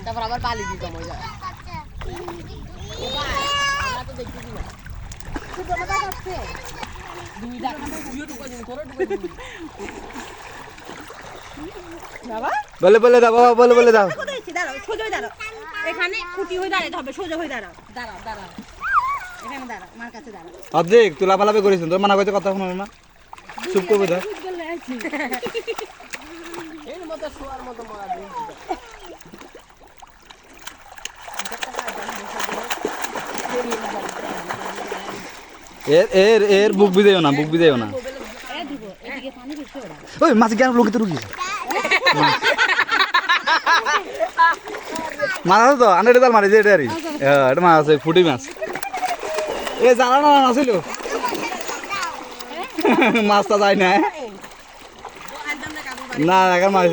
তারপর আবার পালি দিতাম ওই যায় আমরা তো দেখতেছি না বলে বলে দাও বাবা বলে বলে দাও এখানে খুঁটি হয়ে দাঁড়াতে হবে সোজা হয়ে দাঁড়াও এখানে দাঁড়াও মার কাছে দাঁড়াও অর্ধেক তুই লাফালাফি করিস তোর মানা করছে কথা শোনো না চুপ করবে ধর এর মতো শোয়ার মতো মারা এর এর এর বুক বিদেও না ওই মাছ কেন লোকে তো রুকি মাছ আছে তো আন্ডারে জাল মারি যে এটা এটা মাছ আছে ফুটি মাছ এ জানা না আছিল মাছটা যায় না না এখন মাছ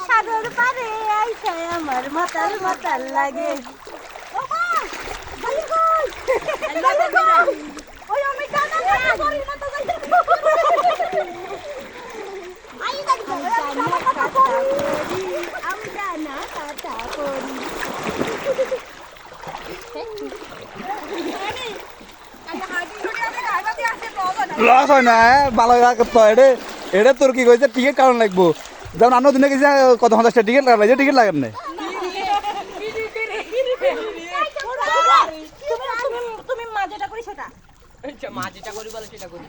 সাগর পারে আইসা আমার মাতাল মাতাল লাগে ওই আমি জানা কাটা করি লস হয় না ভালো করতে হয় এটা তোর কি কইছে টিকিট কারণ লাগবো যেমন অন্য দিনে গেছি কত 50টা টিকিট লাগবে টিকিট লাগার নাই তুমি মা যেটা করি সেটা মা যেটা করি বলে সেটা করি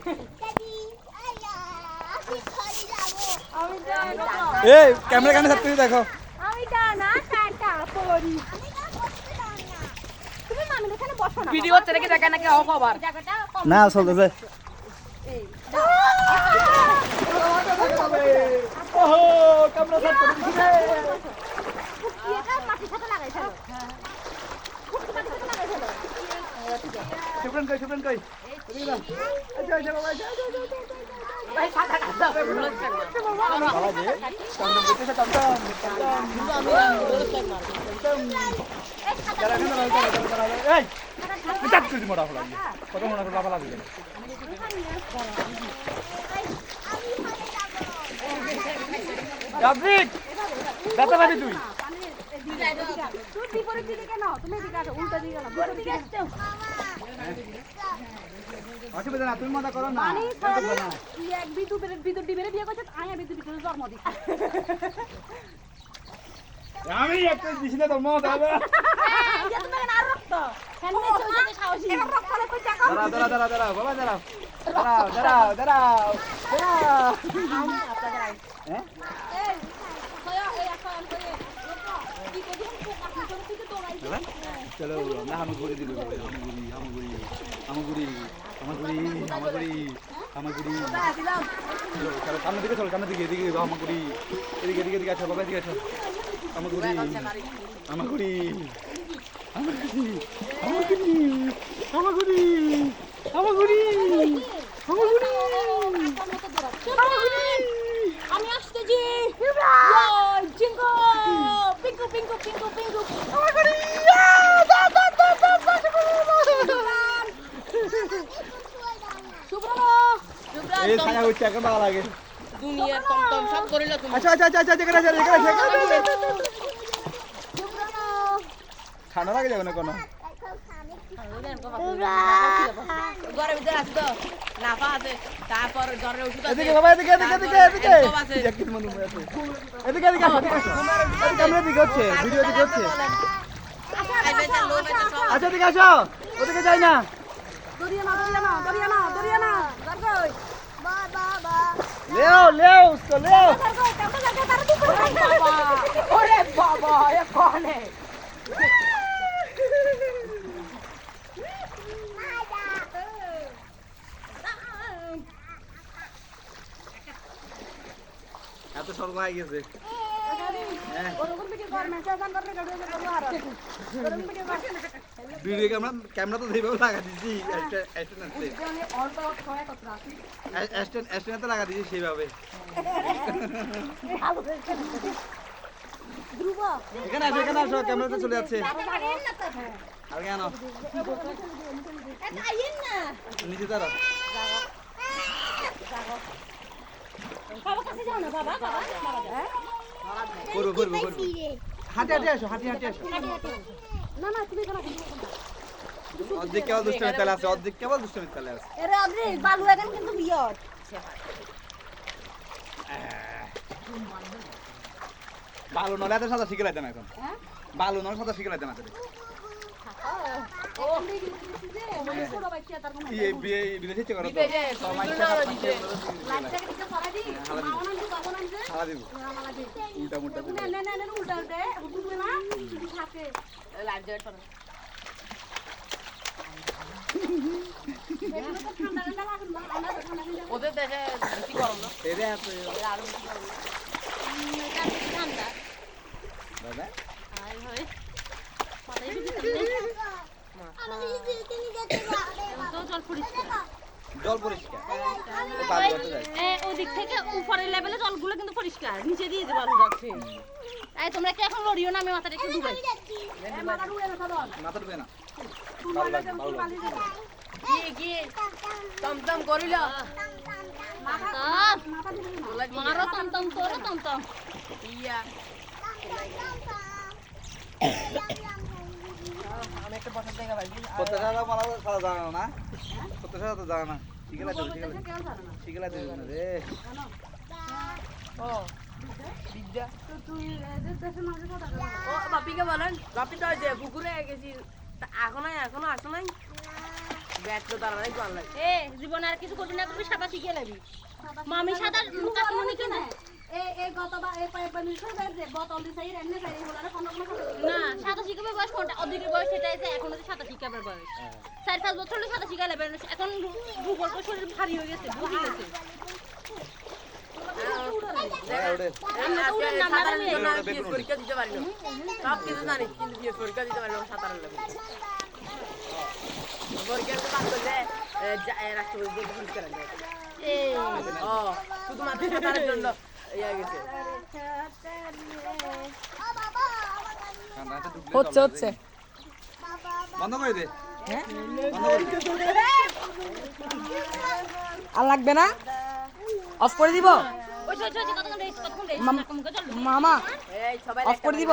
এই ক্যামেরা কানে সাথে দেখো আমি ডানা কাটা করি তুমি মামি এখানে বসো না ভিডিও হচ্ছে নাকি দেখা নাকি অফ আবার না চলতেছে ওহো ক্যামেরা সেট করে দিছি রে এটা মাটির সাথে লাগাইছো শুভ্রন কই তুমি না আচ্ছা আচ্ছা বাবা আচ্ছা ভাই সাদা কাটা বাবা যে কামড় দিতে সে কামড় এই মিটাত করে মোড়া ফলা কত মোড়া করে ফলা দিলে গাবরিক দাতা বাড়ি তুই তুই বিপরীত দিকে কেন তুমি এদিকে আসো উল্টা দিকে না বিপরীত দিকে আসছো অসুবিধা না তুমি মজা করো না এক বিদ্যুৎ ডিবেরে বিয়ে করছে আয়া বিদ্যুৎ জন্ম দিছে আমি একটা দিছি না তোর মত হবে তুমি আর রক্ত কেন চলে সাহসী রক্ত করে কই টাকা দাঁড়া বাবা দাঁড়াও আমি আপনাদের আই হ্যাঁ এই কয়া এই এখন করে কি করি পোকা করে থেকে দৌড়াইছে চলো না আমি ঘুরে দিব আমাগুড়ি চলো সামনে দিকে এদিকে আমাগুড়ি এদিকে আছো বাবা এদিকে আছো আমাগুড়ি আমি আসতেছি জিঙ্গো পিঙ্কু পিঙ্কু পিঙ্কু পিঙ্কু এই ছায়া হচ্ছে এখন ভালো লাগে দুনিয়ার টমটম সব করিল তুমি আচ্ছা ঠান্ডা লাগে যাবে না কোনো ঘরের ভিতরে আছে তো লাফা আছে তারপর জ্বরের ওষুধ আছে এদিকে বাবা এদিকে হচ্ছে ভিডিও দিকে হচ্ছে আচ্ছা এদিকে আসো ওদিকে যাই না লেও उसको লেও ওরে বাবা এ কোনে এত স্বর্গ হয়ে গেছে হ্যাঁ ভিডিও ক্যামেরা তো যেভাবে লাগা দিছি স্ট্যান্ড তো লাগা দিছি সেইভাবে এখানে আসো ক্যামেরাতে চলে যাচ্ছে আর কেন নিচে তারা বাবা কাছে যাও না বাবা বাবা করবো হাঁটে আসো না না তুমি কেন অর্ধেক কেবল দুষ্টমির তালে আছে অর্ধেক কেবল দুষ্টমির তালে আছে এরে আদরে বালু এখন কিন্তু বিয়ট বালু নলে এত সাদা শিখে লাইতাম এখন হ্যাঁ বালু নলে সাদা শিখে লাইতাম এখন ও ছোট বাচ্চা তার কোন বিদেশে চেক করো তো বিদেশে, লাইটটাকে দিতে পারা দি হালা দিব। মাওনা দি বাবা না দি হালা দিব মালা দি উল্টা মুল্টা না না না উল্টা দে উঠবে না থাকে লাইট জ্বালাতে পারো। এগুলো তো ঠান্ডা ঠান্ডা লাগে না আমরা তো ঠান্ডা ঠান্ডা ওদের দেশে বেশি গরম না এরে আছে ওদের আরো বেশি গরম না এটা ঠান্ডা দাদা আই হয় পালাই দিতে তো জল পরিষ্কার জল পরিষ্কার তো বালু হতে যায় ওদিক থেকে উপরের লেভেলে জলগুলো কিন্তু পরিষ্কার নিচে দিয়ে যে বালু যাচ্ছে তাই তোমরা কি এখন লড়িও না আমি মাথাটা একটু ডুবাই মাথা ঢুকে না ভালো লাগে ভালো লাগে কি টমটম করিল মারো তম করো তম ইয়া আমি একটা বসার জায়গা পাইছি কত টাকা মালা সাদা জানা না কত টাকা তো জানা না শিখে লাইতে শিখে লাইতে রে ও বিদ্যা ও বাপিকে বলেন বাপি তো যে পুকুরে গেছি তা এখনো আসো নাই ব্যাট তো তার নাই কল লাগে এ জীবন আর কিছু করবি না করবি সাদা শিখে নেবি মামি সাদা কাকুনি নাকি না না সাদা শিখাবে বয়স কোনটা অধিকের বয়স সেটাই যে এখন হচ্ছে সাদা শিখাবার বয়স 4-5 বছর হলে সাদা শিখা নেবে এখন ভূগোল শরীর ভারী হয়ে গেছে বুঝে গেছে পরীক্ষা দিতে পারি না সব কিছু জানি কিন্তু পরীক্ষা দিতে পারি না সাঁতার পরীক্ষা পাস করলে রাষ্ট্রপতি পুরস্কার ও শুধুমাত্র সাঁতারের জন্য ইয়ে গেছে হচ্ছে বন্ধ করে দে আর লাগবে না অফ করে দিব ওই কতক্ষণ চল মামা এই সবাই অফ করে দিব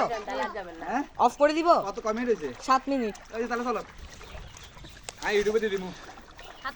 হ্যাঁ অফ করে দিব কত কমিয়ে রয়েছে 7 মিনিট এই তাহলে চলো ইউটিউবে দিয়ে দিমু হাত